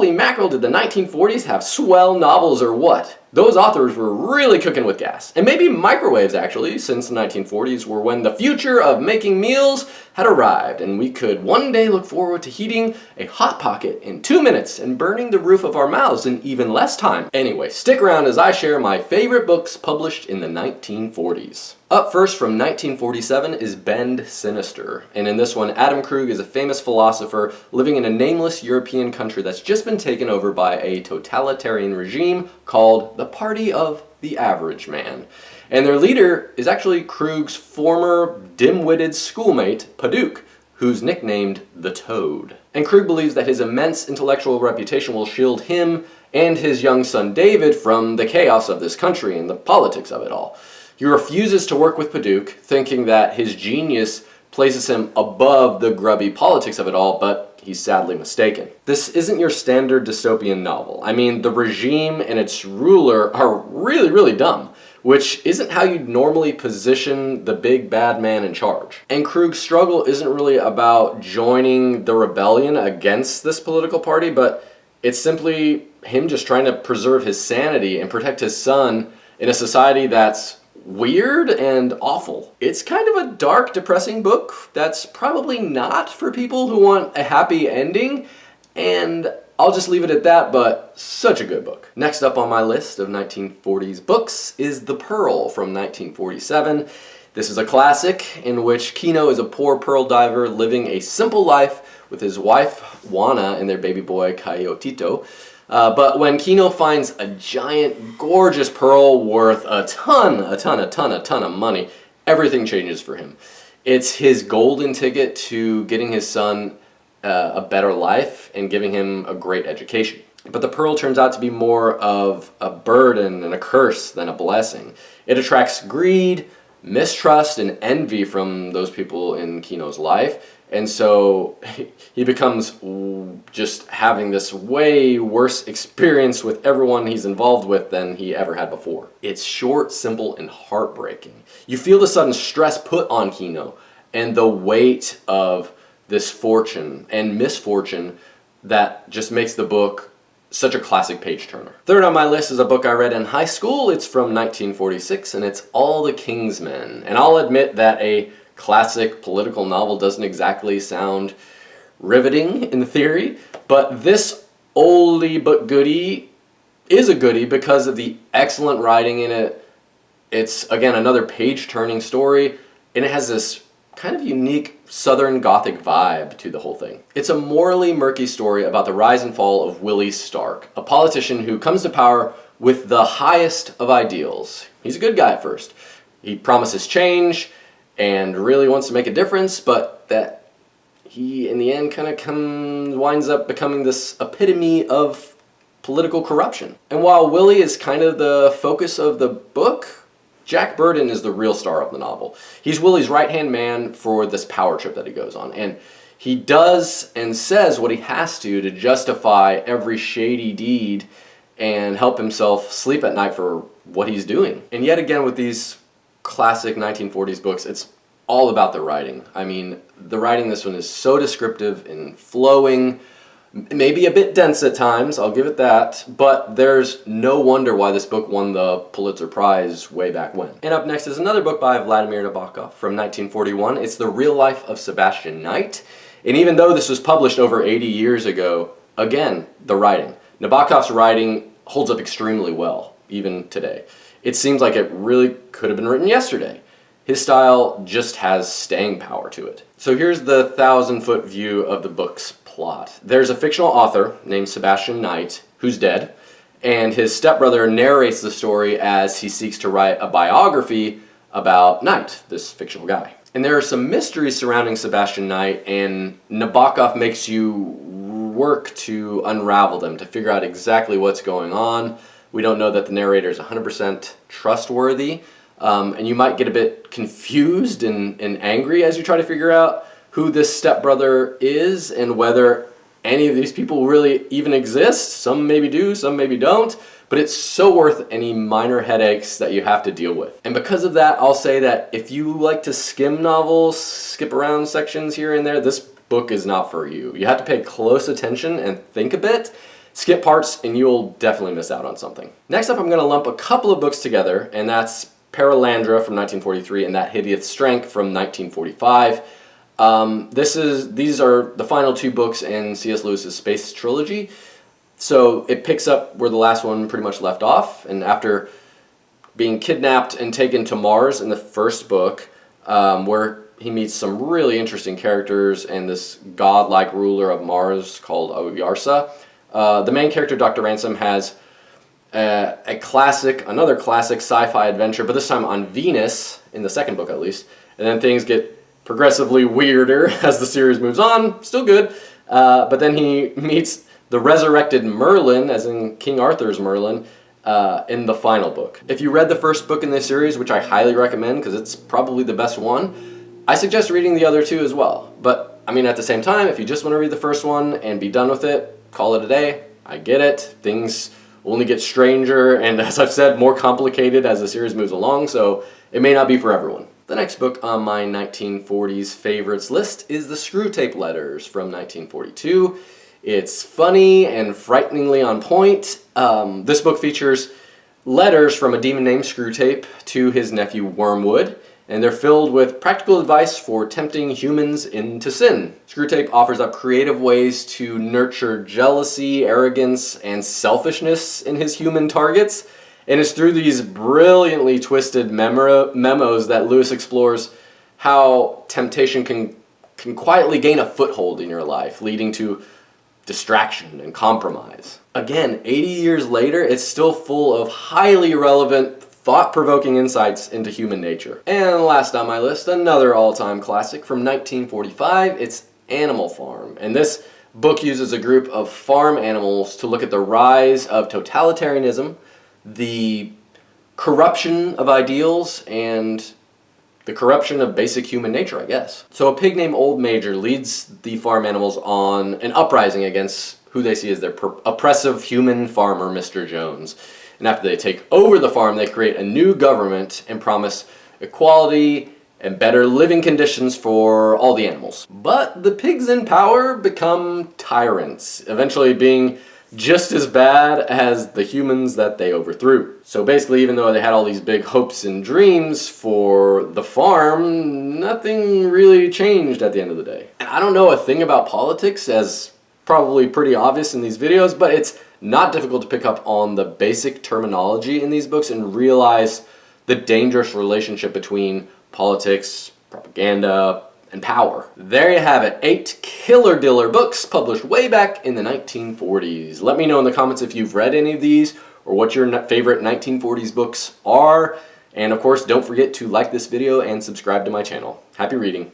holy mackerel, did the 1940s have swell novels or what? Those authors were really cooking with gas. And maybe microwaves, actually, since the 1940s were when the future of making meals had arrived, and we could one day look forward to heating a Hot Pocket in 2 minutes and burning the roof of our mouths in even less time. Anyway, stick around as I share my favorite books published in the 1940s. Up first from 1947 is Bend Sinister, and in this one, Adam Krug is a famous philosopher living in a nameless European country that's just been taken over by a totalitarian regime called the Party of the Average Man. And their leader is actually Krug's former dim-witted schoolmate, Paduk, who's nicknamed the Toad. And Krug believes that his immense intellectual reputation will shield him and his young son David from the chaos of this country and the politics of it all. He refuses to work with Paduk, thinking that his genius places him above the grubby politics of it all, but he's sadly mistaken. This isn't your standard dystopian novel. I mean, the regime and its ruler are really, really dumb, which isn't how you'd normally position the big bad man in charge. And Krug's struggle isn't really about joining the rebellion against this political party, but it's simply him just trying to preserve his sanity and protect his son in a society that's weird and awful. It's kind of a dark, depressing book that's probably not for people who want a happy ending, and I'll just leave it at that, but such a good book. Next up on my list of 1940s books is The Pearl from 1947. This is a classic in which Kino is a poor pearl diver living a simple life with his wife Juana and their baby boy Coyotito. But when Kino finds a giant, gorgeous pearl worth a ton of money, everything changes for him. It's his golden ticket to getting his son a better life and giving him a great education. But the pearl turns out to be more of a burden and a curse than a blessing. It attracts greed, mistrust, and envy from those people in Kino's life. And so he becomes just having this way worse experience with everyone he's involved with than he ever had before. It's short, simple, and heartbreaking. You feel the sudden stress put on Kino and the weight of this fortune and misfortune that just makes the book such a classic page-turner. Third on my list is a book I read in high school. It's from 1946, and it's All the King's Men. And I'll admit that a classic political novel doesn't exactly sound riveting in theory, but this oldie but goodie is a goodie because of the excellent writing in it. It's, again, another page-turning story, and it has this kind of unique Southern Gothic vibe to the whole thing. It's a morally murky story about the rise and fall of Willie Stark, a politician who comes to power with the highest of ideals. He's a good guy at first. He promises change and really wants to make a difference, but that he, in the end, kind of winds up becoming this epitome of political corruption. And while Willie is kind of the focus of the book, Jack Burden is the real star of the novel. He's Willie's right-hand man for this power trip that he goes on, and he does and says what he has to justify every shady deed and help himself sleep at night for what he's doing. And yet again, with these classic 1940s books, it's all about the writing. I mean, the writing in this one is so descriptive and flowing, maybe a bit dense at times, I'll give it that, but there's no wonder why this book won the Pulitzer Prize way back when. And up next is another book by Vladimir Nabokov from 1941. It's The Real Life of Sebastian Knight. And even though this was published over 80 years ago, again, the writing. Nabokov's writing holds up extremely well, even today. It seems like it really could have been written yesterday. His style just has staying power to it. So here's the 1,000-foot view of the book's plot. There's a fictional author named Sebastian Knight who's dead, and his stepbrother narrates the story as he seeks to write a biography about Knight, this fictional guy. And there are some mysteries surrounding Sebastian Knight, and Nabokov makes you work to unravel them, to figure out exactly what's going on. We don't know that the narrator is 100% trustworthy, and you might get a bit confused and angry as you try to figure out who this stepbrother is and whether any of these people really even exist. Some maybe do, some maybe don't, but it's so worth any minor headaches that you have to deal with. And because of that, I'll say that if you like to skim novels, skip around sections here and there, this book is not for you. You have to pay close attention and think a bit, Skip parts and you'll definitely miss out on something. Next up, I'm going to lump a couple of books together, and that's Perelandra from 1943 and That Hideous Strength from 1945. These are the final two books in C.S. Lewis's Space Trilogy. So it picks up where the last one pretty much left off, and after being kidnapped and taken to Mars in the first book, where he meets some really interesting characters and this godlike ruler of Mars called Oyarsa. The main character, Dr. Ransom, has another classic sci-fi adventure, but this time on Venus, in the second book at least, and then things get progressively weirder as the series moves on. Still good, but then he meets the resurrected Merlin, as in King Arthur's Merlin, in the final book. If you read the first book in this series, which I highly recommend because it's probably the best one, I suggest reading the other two as well. But, I mean, at the same time, if you just want to read the first one and be done with it, call it a day. I get it. Things only get stranger and, as I've said, more complicated as the series moves along, so it may not be for everyone. The next book on my 1940s favorites list is The Screwtape Letters from 1942. It's funny and frighteningly on point. This book features letters from a demon named Screwtape to his nephew Wormwood, and they're filled with practical advice for tempting humans into sin. Screwtape offers up creative ways to nurture jealousy, arrogance, and selfishness in his human targets, and it's through these brilliantly twisted memos that Lewis explores how temptation can quietly gain a foothold in your life, leading to distraction and compromise. Again, 80 years later, it's still full of highly relevant, thought-provoking insights into human nature. And last on my list, another all-time classic from 1945, it's Animal Farm. And this book uses a group of farm animals to look at the rise of totalitarianism, the corruption of ideals, and the corruption of basic human nature, I guess. So a pig named Old Major leads the farm animals on an uprising against who they see as their oppressive human farmer, Mr. Jones. And after they take over the farm, they create a new government and promise equality and better living conditions for all the animals. But the pigs in power become tyrants, eventually being just as bad as the humans that they overthrew. So basically, even though they had all these big hopes and dreams for the farm, nothing really changed at the end of the day. And I don't know a thing about politics, as probably pretty obvious in these videos, but it's not difficult to pick up on the basic terminology in these books and realize the dangerous relationship between politics, propaganda, and power. There you have it, 8 killer diller books published way back in the 1940s. Let me know in the comments if you've read any of these or what your favorite 1940s books are. And of course, don't forget to like this video and subscribe to my channel. Happy reading.